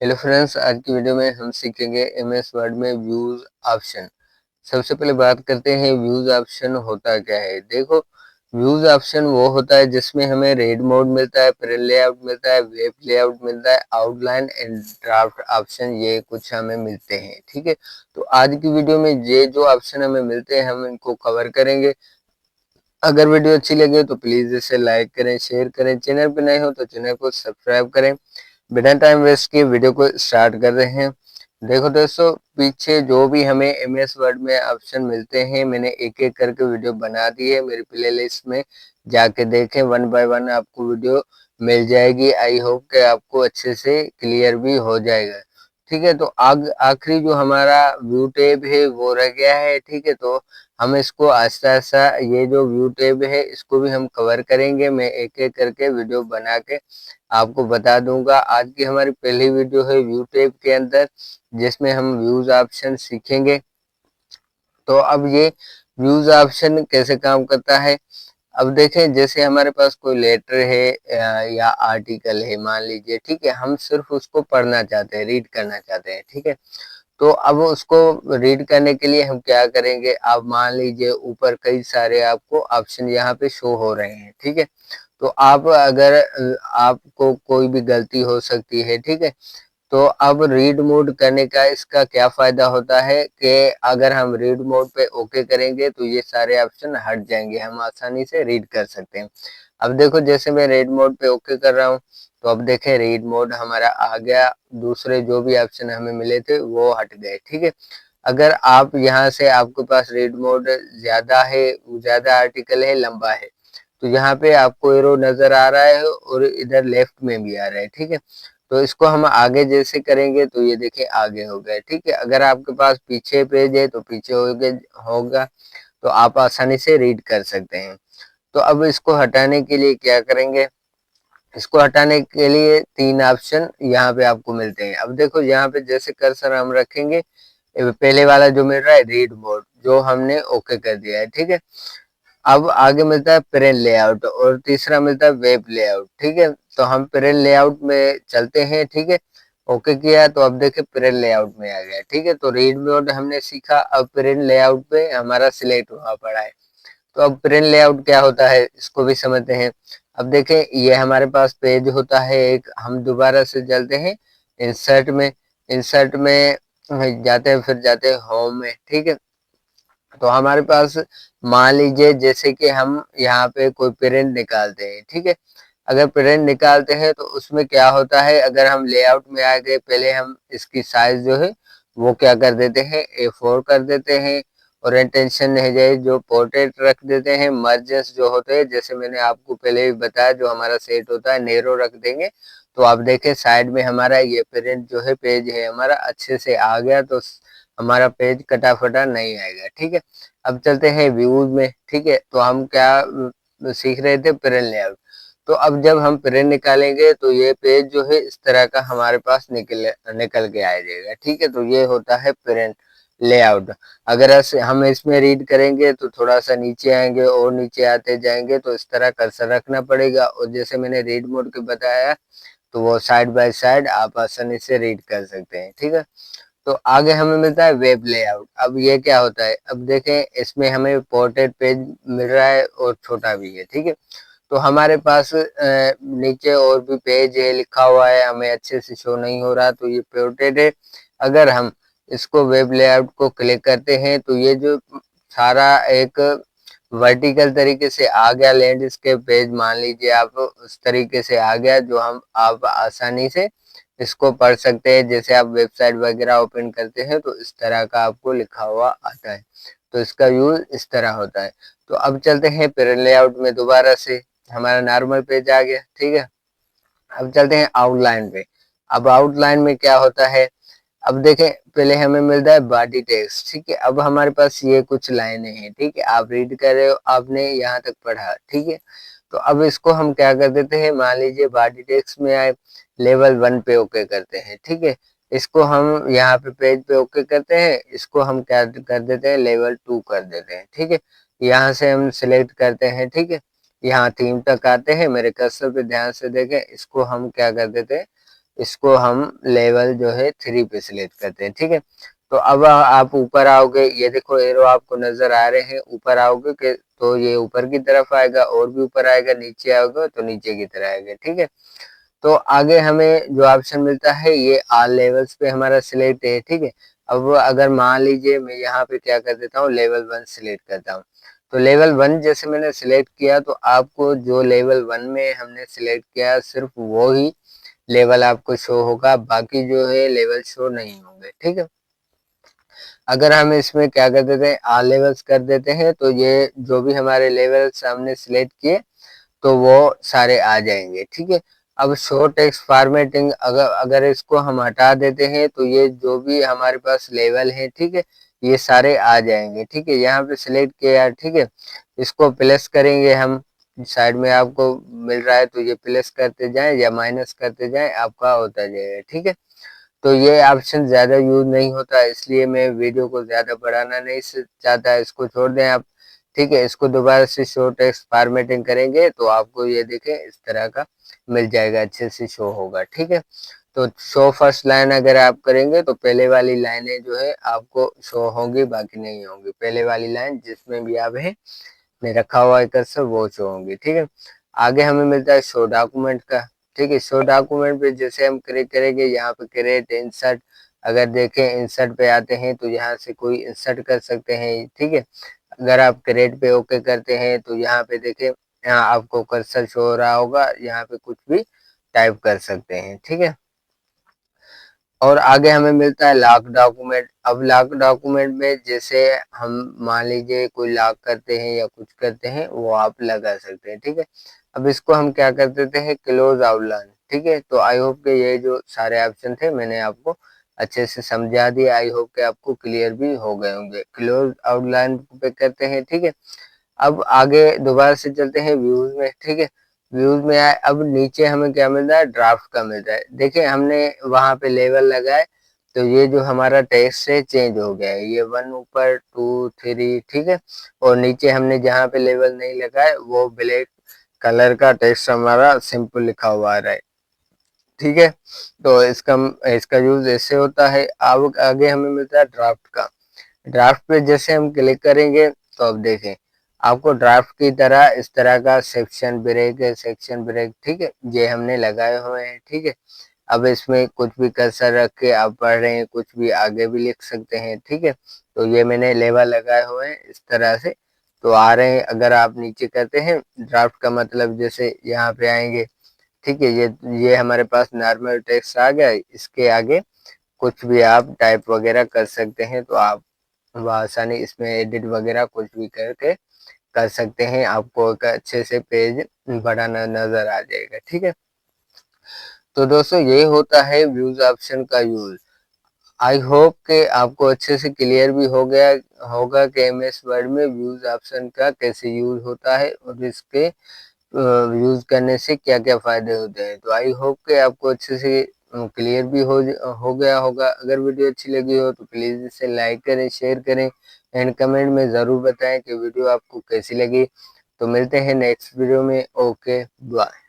Hello friends, आज की video में हम सीखेंगे एमएस वर्ड में व्यूज ऑप्शन। सबसे पहले बात करते हैं व्यूज ऑप्शन होता क्या है। देखो, व्यूज ऑप्शन वो होता है जिसमें हमें रीड मोड मिलता है, प्रिंट लेआउट मिलता है, वेब लेआउट मिलता है, आउटलाइन एंड ड्राफ्ट ऑप्शन, ये कुछ हमें मिलते हैं। ठीक है, तो आज की वीडियो में ये जो ऑप्शन हमें मिलते हैं हम इनको कवर करेंगे। अगर वीडियो अच्छी लगे तो प्लीज इसे लाइक करें, शेयर करें, चैनल पर नए हो तो चैनल को सब्सक्राइब करें। बिना टाइम वेस्ट किए वीडियो को स्टार्ट कर रहे हैं। देखो दोस्तों, पीछे जो भी हमें एमएस वर्ड में ऑप्शन मिलते हैं मैंने एक एक करके वीडियो बना दी है। मेरी प्लेलिस्ट में जाके देखें, वन बाय वन आपको वीडियो मिल जाएगी। आई होप कि आपको अच्छे से क्लियर भी हो जाएगा। ठीक है, तो आखिरी जो हमारा व्यू टैब है वो रह गया है। ठीक है, तो हम इसको आहिस्ता आहिस्ता ये जो व्यू टैब है इसको भी हम कवर करेंगे। मैं एक एक करके वीडियो बना के आपको बता दूंगा। आज की हमारी पहली वीडियो है व्यू टैब के अंदर, जिसमें हम व्यूज ऑप्शन सीखेंगे। तो अब ये व्यूज ऑप्शन कैसे काम करता है, अब देखें। जैसे हमारे पास कोई लेटर है या आर्टिकल है, मान लीजिए। ठीक है, हम सिर्फ उसको पढ़ना चाहते हैं, रीड करना चाहते हैं। ठीक है, तो अब उसको रीड करने के लिए हम क्या करेंगे, आप मान लीजिए ऊपर कई सारे आपको ऑप्शन यहाँ पे शो हो रहे हैं। ठीक है, तो आप अगर आपको कोई भी गलती हो सकती है। ठीक है, तो अब रीड मोड करने का इसका क्या फायदा होता है कि अगर हम रीड मोड पे ओके करेंगे तो ये सारे ऑप्शन हट जाएंगे, हम आसानी से रीड कर सकते हैं। अब देखो, जैसे मैं रीड मोड पे ओके कर रहा हूँ तो अब देखें रीड मोड हमारा आ गया, दूसरे जो भी ऑप्शन हमें मिले थे वो हट गए। ठीक है, अगर आप यहाँ से आपके पास रीड मोड ज्यादा है, ज्यादा आर्टिकल है, लंबा है, तो यहाँ पे आपको एरो नजर आ रहा है और इधर लेफ्ट में भी आ रहा है। ठीक है, तो इसको हम आगे जैसे करेंगे तो ये देखिए आगे हो गए। ठीक है, अगर आपके पास पीछे पेज है तो पीछे होगा, तो आप आसानी से रीड कर सकते हैं। तो अब इसको हटाने के लिए क्या करेंगे, इसको हटाने के लिए तीन ऑप्शन यहाँ पे आपको मिलते हैं। अब देखो, यहाँ पे जैसे कर्सर हम रखेंगे, पहले वाला जो मिल रहा है रीड मोड, जो हमने ओके कर दिया है। ठीक है, अब आगे मिलता है प्रिंट लेआउट और तीसरा मिलता है वेब लेआउट। ठीक है, तो हम प्रिंट लेआउट में चलते हैं। ठीक है, ओके किया तो अब देखिए प्रिंट लेआउट में आ गया। ठीक है, तो रीड मोड हमने सीखा, अब प्रिंट लेआउट पे हमारा सिलेक्ट हुआ पड़ा है। तो अब प्रिंट लेआउट क्या होता है इसको भी समझते हैं। अब देखें, ये हमारे पास पेज होता है एक, हम दोबारा से चलते हैं इंसर्ट में। इंसर्ट में जाते हैं, फिर जाते हैं होम में। ठीक है, तो हमारे पास मान लीजिए जैसे कि हम यहाँ पे कोई प्रिंट निकालते हैं। ठीक है, अगर प्रिंट निकालते हैं तो उसमें क्या होता है, अगर हम लेआउट में आ गए, पहले हम इसकी साइज जो है वो क्या कर देते हैं, A4 कर देते हैं। ओरिएंटेशन है जाए जो पोर्ट्रेट रख देते हैं। मर्जेंस जो होते हैं, जैसे मैंने आपको पहले भी बताया, जो हमारा सेट होता है नेरो रख देंगे। तो आप देखें साइड में हमारा ये प्रिंट जो है, पेज है हमारा अच्छे से आ गया, तो हमारा पेज कटा फटा नहीं आएगा। ठीक है, अब चलते हैं व्यूज में। ठीक है, तो हम क्या सीख रहे थे, प्रिंट लेआउट। तो अब जब हम प्रिंट निकालेंगे तो ये पेज जो है इस तरह का हमारे पास निकल के आ जाएगा। ठीक है, तो ये होता है प्रिंट लेआउट। अगर हम इसमें रीड करेंगे तो थोड़ा सा नीचे आएंगे और नीचे आते जाएंगे, तो इस तरह कर्सर रखना पड़ेगा। और जैसे मैंने रीड मोड के बताया, तो वो साइड बाय साइड आप आसानी से रीड कर सकते हैं। ठीक है, तो आगे हमें मिलता है वेब लेआउट। अब ये क्या होता है, अब देखें इसमें हमें पोर्ट्रेट पेज मिल रहा है और छोटा भी है। ठीक है, तो हमारे पास नीचे और भी पेज है लिखा हुआ है, हमें अच्छे से शो नहीं हो रहा, तो ये पोर्ट्रेट है। अगर हम इसको वेब लेआउट को क्लिक करते हैं तो ये जो सारा एक वर्टिकल तरीके से आ गया लैंडस्केप पेज, मान लीजिए आप उस तरीके से आ गया, जो हम आप आसानी से इसको पढ़ सकते हैं। जैसे आप वेबसाइट वगैरह ओपन करते हैं तो इस तरह का आपको लिखा हुआ आता है, तो इसका यूज इस तरह होता है। तो अब चलते हैं प्रिंट लेआउट में, दोबारा से हमारा नॉर्मल पेज आ गया। ठीक है, अब चलते हैं आउटलाइन पे। अब आउटलाइन में क्या होता है, अब देखें पहले हमें मिलता है बॉडी टेक्स्ट। ठीक है, अब हमारे पास ये कुछ लाइनें हैं। ठीक है, आप रीड कर रहे हो, आपने यहाँ तक पढ़ा। ठीक है, तो अब इसको हम क्या कर देते हैं, मान लीजिए बॉडी टेक्स्ट में आए, लेवल 1 पे ओके करते हैं। ठीक है, इसको हम यहाँ पे पेज पे ओके करते हैं, इसको हम क्या कर देते हैं, लेवल 2 कर देते हैं। ठीक है, यहाँ से हम सिलेक्ट करते हैं। ठीक है, यहाँ थीम तक आते हैं, मेरे कर्सर पे ध्यान से देखें, इसको हम क्या कर देते हैं, इसको हम लेवल जो है 3 पे सिलेक्ट करते हैं, ठीक है। तो अब आप ऊपर आओगे, ये देखो एरो आपको नजर आ रहे हैं, ऊपर आओगे के तो ये ऊपर की तरफ आएगा और भी ऊपर आएगा, नीचे आओगे तो नीचे की तरफ आएगा, ठीक है। तो आगे हमें जो ऑप्शन मिलता है ये ऑल लेवल्स पे हमारा सिलेक्ट है, ठीक है। अब अगर मान लीजिए मैं यहाँ पे क्या कर देता हूँ, लेवल 1 सिलेक्ट करता हूँ। तो लेवल 1 जैसे मैंने सिलेक्ट किया तो आपको जो लेवल 1 में हमने सिलेक्ट किया सिर्फ वो ही लेवल आपको शो होगा, बाकी जो है लेवल शो नहीं होंगे, ठीक है। अगर हम इसमें क्या कर देते हैं, ऑल लेवल्स कर देते हैं तो ये जो भी हमारे लेवल्स हमने सिलेक्ट किए तो वो सारे आ जाएंगे, ठीक है। अब शो टेक्स्ट फॉर्मेटिंग अगर अगर इसको हम हटा देते हैं तो ये जो भी हमारे पास लेवल है, ठीक है, ये सारे आ जाएंगे, ठीक है। यहाँ पे सिलेक्ट किया, ठीक है, इसको प्लस करेंगे हम, साइड में आपको मिल रहा है तो ये प्लस करते जाएं या माइनस करते जाएं, आपका होता जाएगा, ठीक है। तो ये ऑप्शन ज़्यादा यूज नहीं होता, इसलिए मैं वीडियो को ज़्यादा बढ़ाना नहीं चाहता, इसको छोड़ दें आप, ठीक है। इसको दोबारा से शो टेक्स्ट फॉर्मेटिंग करेंगे तो आपको ये देखें इस तरह का मिल जाएगा, अच्छे से शो होगा, ठीक है। तो शो फर्स्ट लाइन अगर आप करेंगे तो पहले वाली लाइनें जो है आपको शो होंगी, बाकी नहीं होंगी। पहले वाली लाइन जिसमें भी आप है में रखा हुआ है कर्सर वो शो होंगी, ठीक है। आगे हमें मिलता है शो डॉक्यूमेंट का, ठीक है। शो डॉक्यूमेंट पे जैसे हम क्लिक करेंगे, यहाँ पे क्रिएट इंसर्ट, अगर देखें इंसर्ट पे आते हैं तो यहाँ से कोई इंसर्ट कर सकते हैं, ठीक है। अगर आप क्रिएट पे ओके करते हैं तो यहाँ पे देखें, यहाँ आपको कर्सर शो हो रहा होगा, यहाँ पे कुछ भी टाइप कर सकते हैं, ठीक है। और आगे हमें मिलता है लॉक डॉक्यूमेंट। अब लॉक डॉक्यूमेंट में जैसे हम मान लीजिए कोई लॉक करते हैं या कुछ करते हैं वो आप लगा सकते हैं, ठीक है। अब इसको हम क्या कर देते हैं, क्लोज आउटलाइन, ठीक है। तो आई होप के ये जो सारे ऑप्शन थे मैंने आपको अच्छे से समझा दिया, आई होप के आपको क्लियर भी हो गए होंगे। क्लोज आउटलाइन पे करते हैं, ठीक है। अब आगे दोबारा से चलते हैं व्यूज में, ठीक है। व्यूज में आए, अब नीचे हमें क्या मिल रहा है, ड्राफ्ट का मिल रहा है। देखिए हमने वहां पे लेवल लगाए तो ये जो हमारा टेक्स्ट है चेंज हो गया है, ये 1 ऊपर 2 3, ठीक है। और नीचे हमने जहाँ पे लेवल नहीं लगाए वो ब्लैक कलर का टेक्स्ट हमारा सिंपल लिखा हुआ आ रहा है, ठीक है। तो इसका इसका यूज ऐसे होता है। अब आगे हमें मिलता है ड्राफ्ट का। ड्राफ्ट पे जैसे हम क्लिक करेंगे तो अब देखें आपको ड्राफ्ट की तरह इस तरह का सेक्शन ब्रेक है, सेक्शन ब्रेक, ठीक है, ये हमने लगाए हुए हैं, ठीक है। अब इसमें कुछ भी कर्सर रख के आप पढ़ रहे हैं, कुछ भी आगे भी लिख सकते हैं, ठीक है। तो ये मैंने लेवल लगाए हुए हैं इस तरह से तो आ रहे हैं। अगर आप नीचे करते हैं ड्राफ्ट का मतलब जैसे यहाँ पे आएंगे, ठीक है, ये हमारे पास नॉर्मल टेक्स्ट आ गया, इसके आगे कुछ भी आप टाइप वगैरह कर सकते हैं तो आप आसानी इसमें एडिट वगैरह कुछ भी करके कर सकते हैं, आपको एक अच्छे से पेज बड़ा नजर आ जाएगा, ठीक है। तो दोस्तों ये होता है व्यूज ऑप्शन का यूज। आई होप के आपको अच्छे से क्लियर भी हो गया होगा कि एमएस वर्ड में व्यूज ऑप्शन का कैसे यूज होता है और इसके यूज करने से क्या क्या फायदे होते हैं। तो आई होप के आपको अच्छे से क्लियर भी हो गया होगा। अगर वीडियो अच्छी लगी हो तो प्लीज इसे लाइक करें, शेयर करें एंड कमेंट में जरूर बताएं कि वीडियो आपको कैसी लगी। तो मिलते हैं नेक्स्ट वीडियो में, ओके बाय।